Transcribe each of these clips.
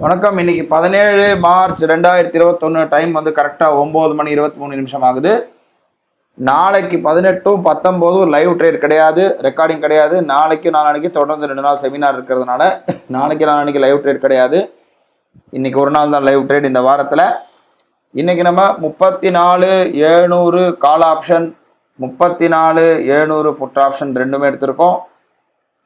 வணக்கம். இன்னைக்கு 17 March 2021. Time வந்து கரெக்டாக 9:23 ஆகுது. நாளைக்கு 18, 19 லைவ் ட்ரேட் கிடையாது, ரெக்கார்டிங் கிடையாது. நாளைக்கு தொடர்ந்து 2 நாள் செமினார் இருக்கிறதுனால நாளைக்கு லைவ் ட்ரேட் கிடையாது. இன்றைக்கி ஒரு நாள் தான் லைவ் ட்ரேட் இந்த வாரத்தில். இன்றைக்கி நம்ம 34,700 கால் ஆப்ஷன், 34,700 புட் ஆப்ஷன் ரெண்டுமே எடுத்திருக்கோம்.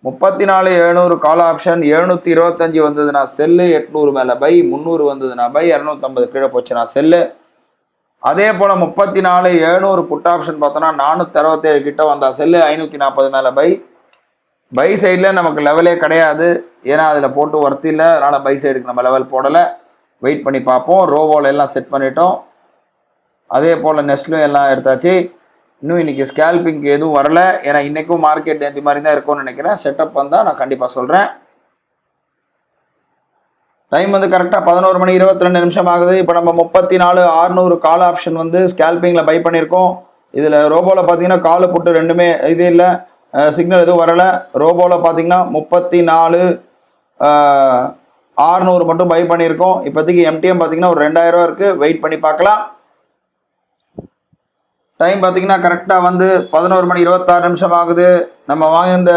34,700 கால் ஆப்ஷன் 725 வந்ததுன்னா செல்லு, 800 மேலே பை, 300 வந்ததுன்னா பை, 250 கீழே போச்சுன்னா செல்லு. அதே போல் 34,700 புட் ஆப்ஷன் பார்த்தோன்னா 467 கிட்ட வந்தால் செல்லு, 540 மேலே பை சைடில் நமக்கு லெவலே கிடையாது. ஏன்னா அதில் போட்டு ஒர்த்து இல்லை, அதனால் பை சைடுக்கு நம்ம லெவல் போடலை. வெயிட் பண்ணி பார்ப்போம். ரோபோவில் எல்லாம் செட் பண்ணிட்டோம். அதே போல் நெஸ்ட்லும் எல்லாம் எடுத்தாச்சு. இன்னும் இன்றைக்கி ஸ்கேல்பிங்க்கு எதுவும் வரல. ஏன்னா இன்றைக்கும் மார்க்கெட் நேற்று மாதிரி தான் இருக்கும்னு நினைக்கிறேன். செட்டப் வந்தால் நான் கண்டிப்பாக சொல்கிறேன். டைம் வந்து கரெக்டாக 11:22 ஆகுது. இப்போ நம்ம 34,600 கால் ஆப்ஷன் வந்து ஸ்கேல்பிங்கில் பை பண்ணியிருக்கோம். இதில் ரோபோவில் பார்த்தீங்கன்னா கால் புட்டு ரெண்டுமே இது இல்லை, சிக்னல் எதுவும் வரலை. ரோபோவில் பார்த்தீங்கன்னா 34,600 மட்டும் பை பண்ணியிருக்கோம். இப்போதைக்கு எம்டிஎம் பார்த்தீங்கன்னா ஒரு 2,000 இருக்குது. வெயிட் பண்ணி பார்க்கலாம். டைம் பார்த்தீங்கன்னா கரெக்டாக வந்து 11:26 ஆகுது. நம்ம வாங்கியிருந்த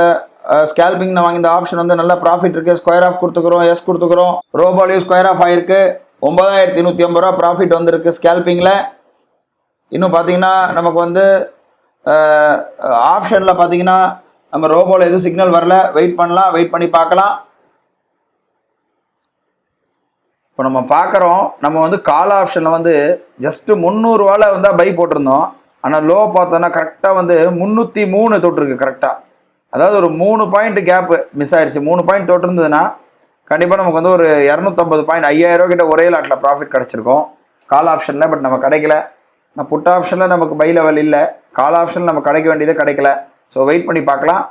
ஸ்கேல்பிங்கில் வாங்கியிருந்த ஆப்ஷன் வந்து நல்ல ப்ராஃபிட் இருக்குது. ஸ்கொயர் ஆஃப் கொடுத்துக்கிறோம், எஸ் கொடுத்துக்கிறோம். ரோபோலையும் ஸ்கொயர் ஆஃப் ஆகிருக்கு. 9,150 ரூபா ப்ராஃபிட் வந்துருக்கு ஸ்கேல்பிங்கில். இன்னும் பார்த்தீங்கன்னா நமக்கு வந்து ஆப்ஷனில் பார்த்தீங்கன்னா நம்ம ரோபோவில் எதுவும் சிக்னல் வரல. வெயிட் பண்ணலாம், வெயிட் பண்ணி பார்க்கலாம். இப்போ நம்ம பார்க்குறோம், நம்ம வந்து கால் ஆப்ஷனில் வந்து ஜஸ்ட்டு 300 ரூபாவில் வந்து பை போட்டிருந்தோம். ஆனால் லோ பார்த்தோன்னா கரெக்டாக வந்து 303 தொட்டிருக்கு கரெக்டாக. அதாவது ஒரு 3 பாயிண்ட் கேப்பு மிஸ் ஆகிடுச்சு. 3 பாயிண்ட் தொட்டிருந்ததுன்னா கண்டிப்பாக நமக்கு வந்து ஒரு 250 பாயிண்ட் 5,000 ரூபா கிட்ட ஒரே லாட்டில் ப்ராஃபிட் கிடச்சிருக்கும் கால் ஆப்ஷனில். பட் நம்ம கிடைக்கல. நான் புட் ஆப்ஷனில் நமக்கு பை லெவல் இல்லை, கால் ஆப்ஷனில் நம்ம கிடைக்க வேண்டியதே கிடைக்கல. ஸோ வெயிட் பண்ணி பார்க்கலாம்.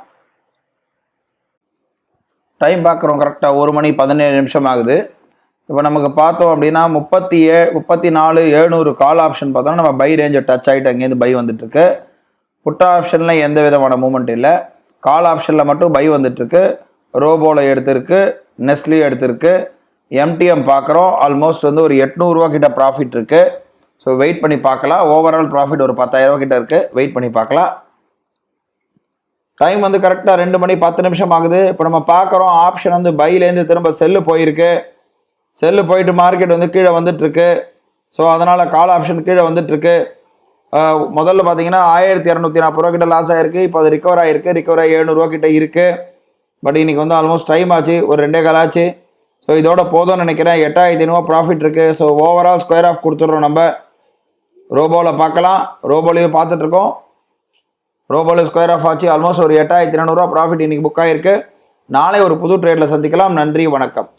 டைம் பார்க்குறோம் கரெக்டாக 1:17 ஆகுது. இப்போ நமக்கு பார்த்தோம் அப்படின்னா 34,700 கால் ஆப்ஷன் பார்த்தோம்னா நம்ம பை ரேஞ்சை டச் ஆகிட்டு அங்கேருந்து பை வந்துட்டுருக்கு. புட் ஆப்ஷனில் எந்த விதமான மூமெண்ட் இல்லை, கால் ஆப்ஷனில் மட்டும் பை வந்துட்டுருக்கு. ரோபோவில் எடுத்திருக்கு, நெஸ்ட்லியும் எடுத்திருக்கு. எம்டிஎம் பார்க்குறோம், ஆல்மோஸ்ட் வந்து ஒரு 800 ரூபா கிட்ட ப்ராஃபிட் இருக்குது. ஸோ வெயிட் பண்ணி பார்க்கலாம். ஓவரால் ப்ராஃபிட் ஒரு 10,000 ரூபா கிட்ட இருக்குது. வெயிட் பண்ணி பார்க்கலாம். டைம் வந்து கரெக்டாக 2:10 ஆகுது. இப்போ நம்ம பார்க்குறோம் ஆப்ஷன் வந்து பைலேருந்து திரும்ப செல்லு போயிருக்கு. செல்லு போயிட்டு மார்க்கெட் வந்து கீழே வந்துட்டுருக்கு. ஸோ அதனால் கால் ஆப்ஷன் கீழே வந்துட்டுருக்கு. முதல்ல பார்த்தீங்கன்னா 1,240 ரூபா கிட்ட லாஸ் ஆகிருக்கு. இப்போ அது ரிகவர் ஆகிருக்கு. ரிகவர் ஆகி 700 ரூபா கிட்ட இருக்குது. பட் இன்றைக்கி வந்து ஆல்மோஸ்ட் டைம் ஆச்சு, ஒரு 2 கால் ஆச்சு. ஸோ இதோட போதும்னு நினைக்கிறேன். 8,500 ப்ராஃபிட் இருக்குது. ஸோ ஓவரால் ஸ்கொயர் ஆஃப் கொடுத்துட்றோம். நம்ம ரோபோவில் பார்க்கலாம். ரோபோலையும் பார்த்துட்ருக்கோம். ரோபோவில் ஸ்கொயர் ஆஃப் ஆச்சு. ஆல்மோஸ்ட் ஒரு 8,400 ரூபா ப்ராஃபிட் இன்றைக்கி புக் ஆகிருக்கு. நாளை ஒரு புது ட்ரேடில் சந்திக்கலாம். நன்றி, வணக்கம்.